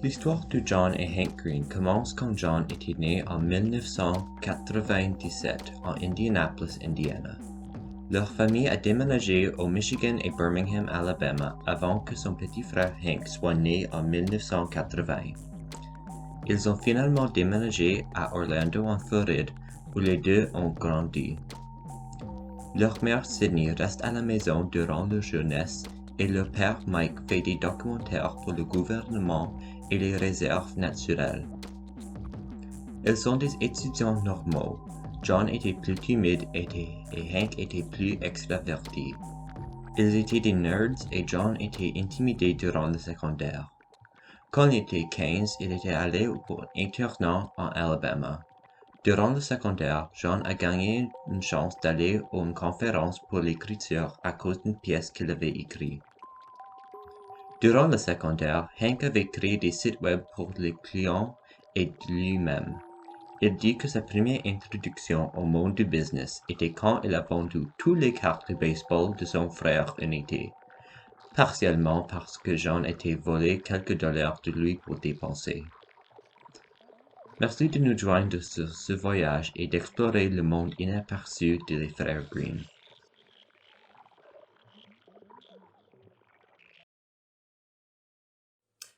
L'histoire de John et Hank Green commence quand John était né en 1997 en Indianapolis, Indiana. Leur famille a déménagé au Michigan et Birmingham, Alabama avant que son petit frère Hank soit né en 1980. Ils ont finalement déménagé à Orlando en Floride où les deux ont grandi. Leur mère Sydney reste à la maison durant leur jeunesse et leur père Mike fait des documentaires pour le gouvernement et les réserves naturelles. Ils sont des étudiants normaux. John était plus timide et Hank était plus extraverti. Ils étaient des nerds et John était intimidé durant le secondaire. Quand il était 15, il était allé pour un internat en Alabama. Durant le secondaire, John a gagné une chance d'aller à une conférence pour l'écriture à cause d'une pièce qu'il avait écrite. Durant le secondaire, Hank avait créé des sites web pour les clients et de lui-même. Il dit que sa première introduction au monde du business était quand il a vendu toutes les cartes de baseball de son frère un été, partiellement parce que John était volé quelques dollars de lui pour dépenser. Merci de nous joindre sur ce voyage et d'explorer le monde inaperçu des frères Green.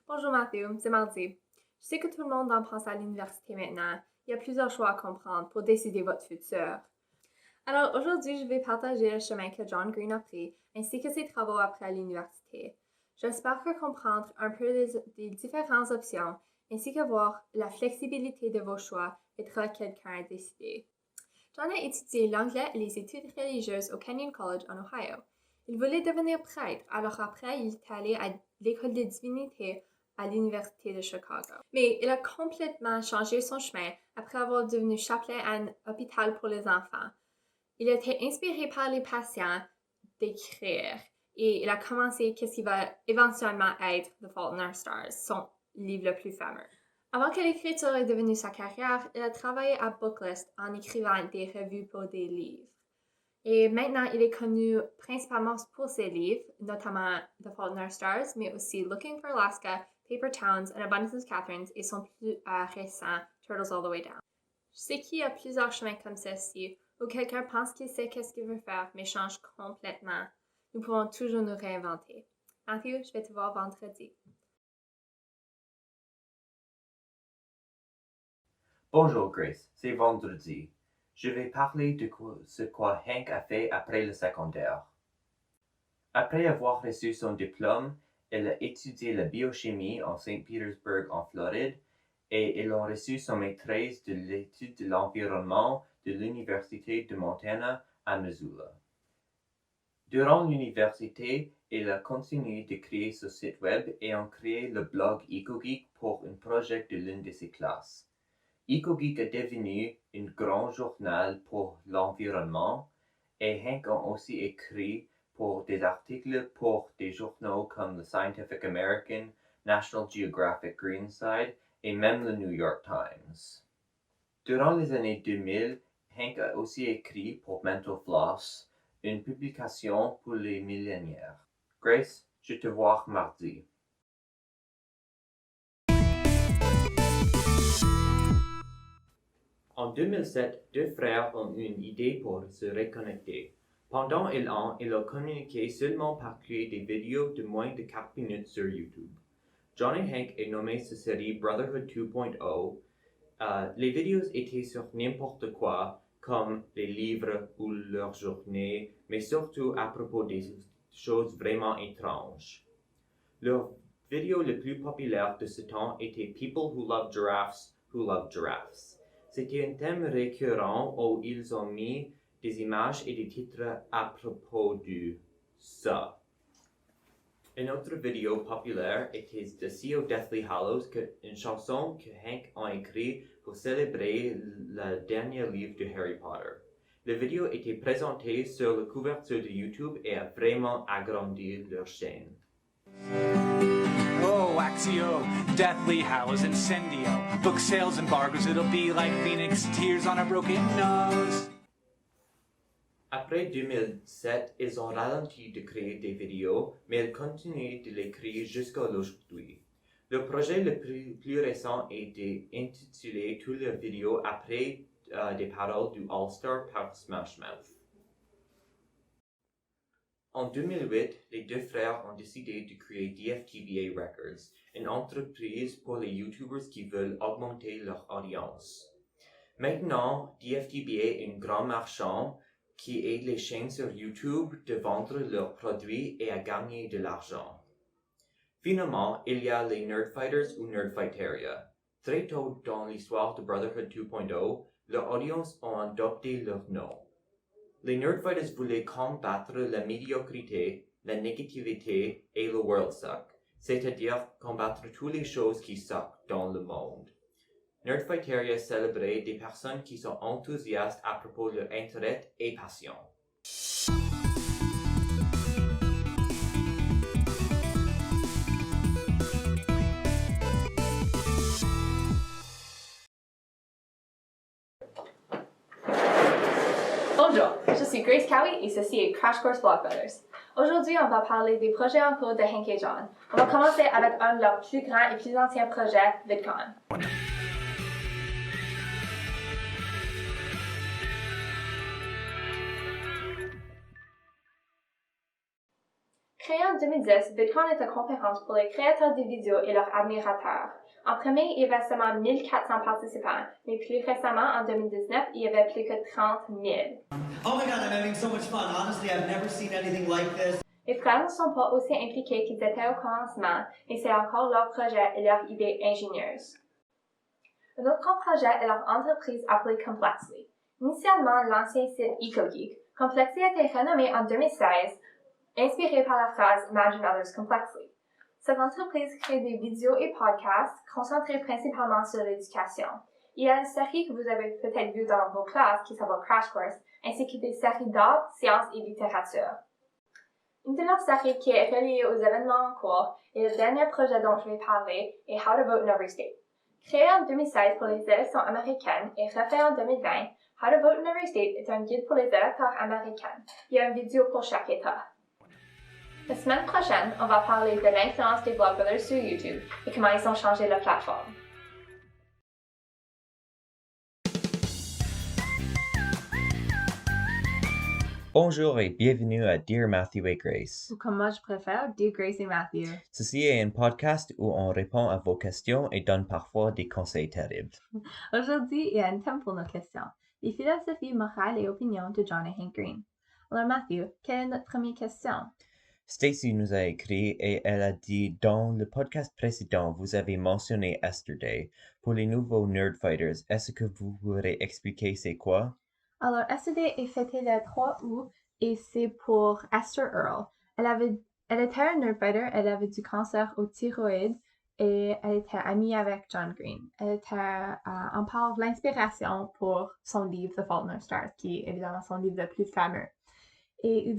Bonjour Mathieu, c'est Mardi. Je sais que tout le monde en pense à l'université maintenant. Il y a plusieurs choix à comprendre pour décider votre futur. Alors aujourd'hui, je vais partager le chemin que John Green a pris ainsi que ses travaux après l'université. J'espère que comprendre un peu des différentes options ainsi que voir la flexibilité de vos choix aidera quelqu'un à décider. John a étudié l'anglais et les études religieuses au Kenyon College en Ohio. Il voulait devenir prêtre, alors après il est allé à l'école de divinité à l'Université de Chicago. Mais il a complètement changé son chemin après avoir devenu chapelet à un hôpital pour les enfants. Il a été inspiré par les patients d'écrire et il a commencé ce qui va éventuellement être The Fault in Our Stars, son livre le plus fameux. Avant que l'écriture est devenue sa carrière, il a travaillé à Booklist en écrivant des revues pour des livres. Et maintenant, il est connu principalement pour ses livres, notamment The Fault in Our Stars, mais aussi Looking for Alaska, Paper Towns, and Abundance of Catherines et son plus récent Turtles All the Way Down. Je sais qu'il y a plusieurs chemins comme ceci où quelqu'un pense qu'il sait qu'est-ce qu'il veut faire, mais change complètement. Nous pouvons toujours nous réinventer. Matthew, je vais te voir vendredi. Bonjour Grace, c'est vendredi. Je vais parler de ce quoi Hank a fait après le secondaire. Après avoir reçu son diplôme, il a étudié la biochimie en Saint Petersburg en Floride et il a reçu son maîtrise de l'étude de l'environnement de l'Université de Montana à Missoula. Durant l'université, il a continué de créer ce site web et a créé le blog EcoGeek pour un projet de l'une de ses classes. EcoGeek est devenu un grand journal pour l'environnement et Hank a aussi écrit pour des articles pour des journaux comme le Scientific American, National Geographic Greenside et même le New York Times. Durant les années 2000, Hank a aussi écrit pour Mental Floss, une publication pour les millénaires. Grace, je te vois mardi. En 2007, deux frères ont eu une idée pour se reconnecter. Pendant un an, ils ont communiqué seulement par créer des vidéos de moins de 4 minutes sur YouTube. John et Hank ont nommé cette série Brotherhood 2.0. Les vidéos étaient sur n'importe quoi, comme les livres ou leur journée, mais surtout à propos des choses vraiment étranges. Leur vidéo le plus populaire de ce temps était People Who Love Giraffes Who Love Giraffes. C'était un thème récurrent où ils ont mis des images et des titres à propos de ça. Une autre vidéo populaire était The Sea of Deathly Hallows, une chanson que Hank a écrite pour célébrer le dernier livre de Harry Potter. La vidéo était présentée sur la couverture de YouTube et a vraiment agrandi leur chaîne. Oh, Axio, Deathly Hallows, Incendio. Book sales embargoes, it'll be like Phoenix, tears on a broken nose. Après 2007, ils ont ralenti de créer des vidéos, mais ils continuent de les créer jusqu'à aujourd'hui. Le projet le plus récent est intitulé Toutes les vidéos après des paroles du All-Star par Smash Mouth. En 2008, les deux frères ont décidé de créer DFTBA Records, une entreprise pour les YouTubers qui veulent augmenter leur audience. Maintenant, DFTBA est un grand marchand qui aide les chaînes sur YouTube de vendre leurs produits et à gagner de l'argent. Finalement, il y a les Nerdfighters ou Nerdfighteria. Très tôt dans l'histoire de Brotherhood 2.0, leur audience ont adopté leur nom. Les Nerdfighters voulaient combattre la médiocrité, la négativité et le world suck, c'est-à-dire combattre toutes les choses qui suck dans le monde. Nerdfighteria célébrait des personnes qui sont enthousiastes à propos de leur intérêt et passion. Bonjour, je suis Grace Cowie et ceci est Crash Course Blockbutters. Aujourd'hui, on va parler des projets en cours de Hank et John. On va commencer avec un de leurs plus grands et plus anciens projets, VidCon. Créé en 2010, VidCon est une conférence pour les créateurs de vidéos et leurs admirateurs. En premier, il y avait seulement 1400 participants, mais plus récemment, en 2019, il y avait plus que 30 000. Oh my god, I'm having so much fun. Honestly, I've never seen anything like this. Les frères ne sont pas aussi impliqués qu'ils étaient au commencement, et c'est encore leur projet et leur idée ingénieuse. Un autre projet est leur entreprise appelée Complexly. Initialement l'ancien site EcoGeek, Complexly a été renommé en 2016, inspiré par la phrase Imagine Others Complexly. Cette entreprise crée des vidéos et podcasts concentrés principalement sur l'éducation. Il y a une série que vous avez peut-être vue dans vos classes qui s'appelle Crash Course, ainsi que des séries d'art, sciences et littérature. Une de leurs séries qui est reliée aux événements en cours et le dernier projet dont je vais parler est How to Vote in Every State. Créé en 2016 pour les élections américaines et refait en 2020, How to Vote in Every State est un guide pour les électeurs américains. Il y a une vidéo pour chaque État. La semaine prochaine, on va parler de l'influence des blogbusters sur YouTube et comment ils ont changé la plateforme. Bonjour et bienvenue à Dear Matthew et Grace. Ou comme moi je préfère, Dear Grace et Matthew. Ceci est un podcast où on répond à vos questions et donne parfois des conseils terribles. Aujourd'hui, il y a un thème pour nos questions. Les philosophies morales et opinions de John et Hank Green. Alors Matthew, quelle est notre première question? Stacy nous a écrit et elle a dit dans le podcast précédent, vous avez mentionné Yesterday. Pour les nouveaux Nerdfighters, est-ce que vous pourrez expliquer c'est quoi? Alors, Yesterday est fêté le 3 août et c'est pour Esther Earl. Elle était un Nerdfighter, elle avait du cancer au thyroïde et elle était amie avec John Green. Elle était en part l'inspiration pour son livre The Fault in Our Stars, qui est évidemment son livre le plus fameux. Et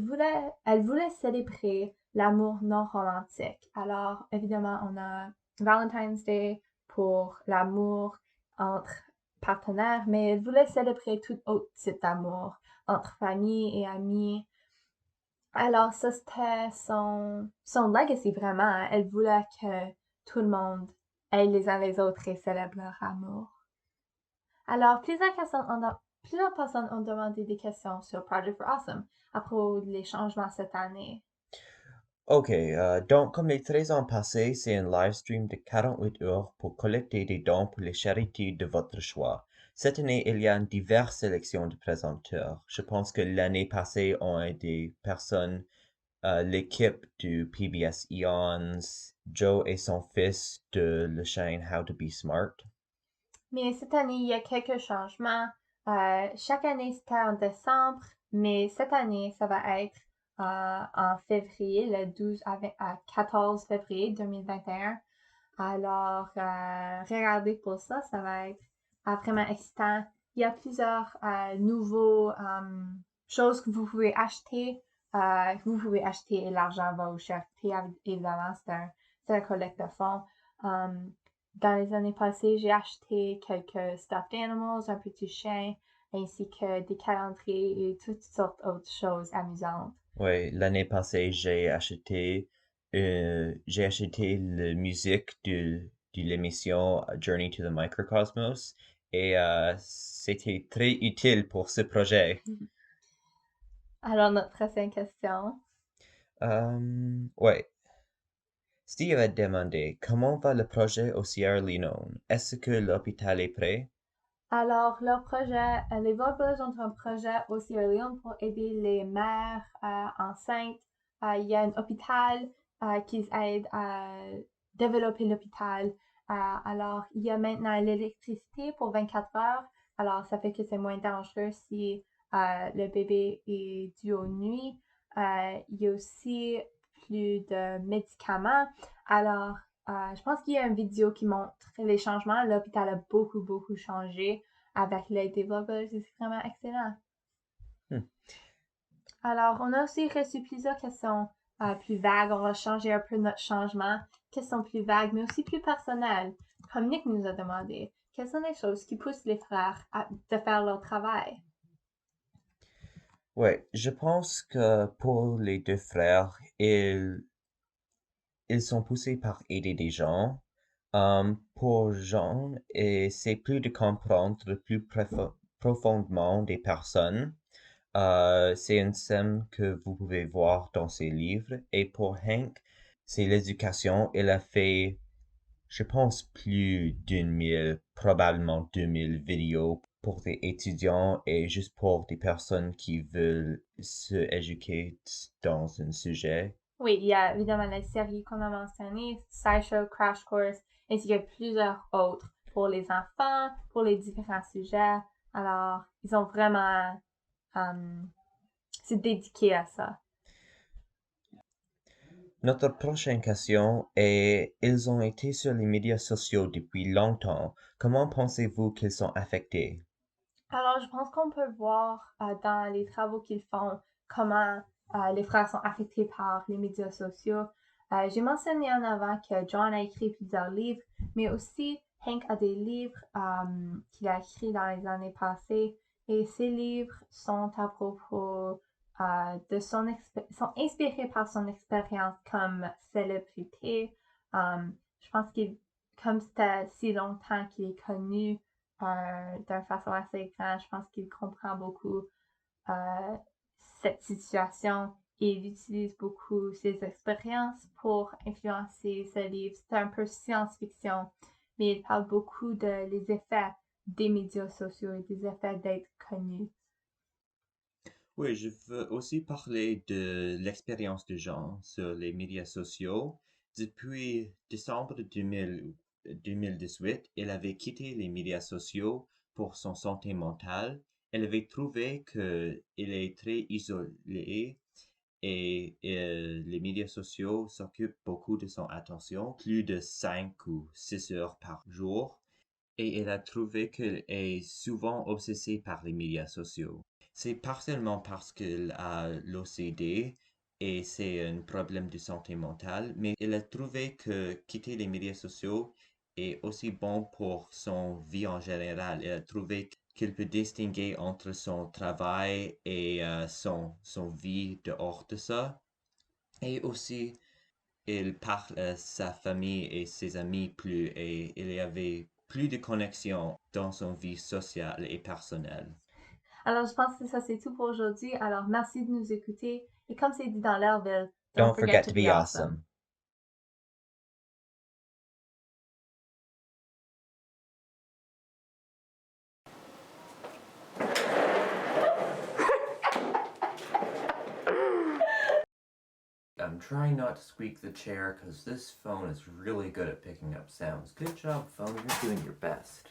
elle voulait célébrer l'amour non romantique. Alors, évidemment, on a Valentine's Day pour l'amour entre partenaires, mais elle voulait célébrer tout autre type d'amour entre famille et amis. Alors, ça, c'était son legacy, vraiment. Hein. Elle voulait que tout le monde aille les uns les autres et célèbre leur amour. Alors, plusieurs personnes ont demandé des questions sur Project for Awesome à propos des changements cette année. Ok, donc comme les 13 ans passés, c'est un live stream de 48 heures pour collecter des dons pour les charités de votre choix. Cette année, il y a une diverse sélection de présenteurs. Je pense que l'année passée, on a des personnes, l'équipe du PBS Eons, Joe et son fils de la chaîne How to Be Smart. Mais cette année, il y a quelques changements. Chaque année, c'était en décembre, mais cette année, ça va être en février, le 12 à 14 février 2021. Alors, regardez pour ça, ça va être vraiment excitant. Il y a plusieurs nouveaux choses que vous pouvez acheter. Vous pouvez acheter et l'argent va aux charités. Évidemment, c'est un collecte de fonds. Dans les années passées, j'ai acheté quelques stuffed animals, un petit chien, ainsi que des calendriers et toutes sortes d'autres choses amusantes. Oui, l'année passée, j'ai acheté j'ai acheté la musique de l'émission Journey to the Microcosmos et c'était très utile pour ce projet. Alors, notre prochaine question. Ouais. Steve a demandé comment va le projet au Sierra Leone. Est-ce que l'hôpital est prêt? Alors, leur projet, les Vaucluse ont un projet au Sierra Leone pour aider les mères enceintes. Il y a un hôpital qui aide à développer l'hôpital. Alors, il y a maintenant l'électricité pour 24 heures. Alors, ça fait que c'est moins dangereux si le bébé est dû aux nuits. Il y a aussi plus de médicaments. Alors, je pense qu'il y a une vidéo qui montre les changements. L'hôpital a beaucoup changé avec l'aide des Vaucluse et c'est vraiment excellent. Alors, on a aussi reçu plusieurs questions plus vagues. On va changer un peu notre changement. Questions plus vagues, mais aussi plus personnelles. Comme Nick nous a demandé, quelles sont les choses qui poussent les frères de faire leur travail? Ouais, je pense que pour les deux frères, ils sont poussés par aider des gens. Pour Jean, et c'est plus de comprendre plus profondément des personnes. C'est un thème que vous pouvez voir dans ses livres. Et pour Hank, c'est l'éducation. Il a fait, je pense, plus probablement 2000 vidéos pour des étudiants et juste pour des personnes qui veulent se éduquer dans un sujet. Oui, il y a évidemment la série qu'on a mentionnée, SciShow, Crash Course, ainsi que plusieurs autres pour les enfants, pour les différents sujets. Alors, ils ont vraiment se dédiqué à ça. Notre prochaine question est, ils ont été sur les médias sociaux depuis longtemps. Comment pensez-vous qu'ils sont affectés? Alors, je pense qu'on peut voir dans les travaux qu'ils font comment les frères sont affectés par les médias sociaux. J'ai mentionné en avant que John a écrit plusieurs livres, mais aussi Hank a des livres qu'il a écrits dans les années passées. Et ces livres sont à propos sont inspirés par son expérience comme célébrité. Je pense que comme c'était si longtemps qu'il est connu, d'une façon assez grande. Je pense qu'il comprend beaucoup cette situation et il utilise beaucoup ses expériences pour influencer ce livre. C'est un peu science-fiction, mais il parle beaucoup des effets des médias sociaux et des effets d'être connu. Oui, je veux aussi parler de l'expérience de Jean sur les médias sociaux. Depuis décembre 2018, elle avait quitté les médias sociaux pour son santé mentale. Elle avait trouvé qu'il est très isolé et les médias sociaux s'occupent beaucoup de son attention, plus de 5 ou 6 heures par jour. Et elle a trouvé qu'elle est souvent obsédée par les médias sociaux. C'est partiellement parce qu'elle a l'OCD et c'est un problème de santé mentale, mais elle a trouvé que quitter les médias sociaux est aussi bon pour son vie en général. Elle a trouvé qu'elle peut distinguer entre son travail et son vie dehors de ça. Et aussi, elle parle à sa famille et ses amis plus et il y avait plus de connexion dans son vie sociale et personnelle. Alors, je pense que ça, c'est tout pour aujourd'hui. Alors, merci de nous écouter. Et comme c'est dit dans l'Airville, Don't forget to be awesome. I'm trying not to squeak the chair because this phone is really good at picking up sounds. Good job, phone. You're doing your best.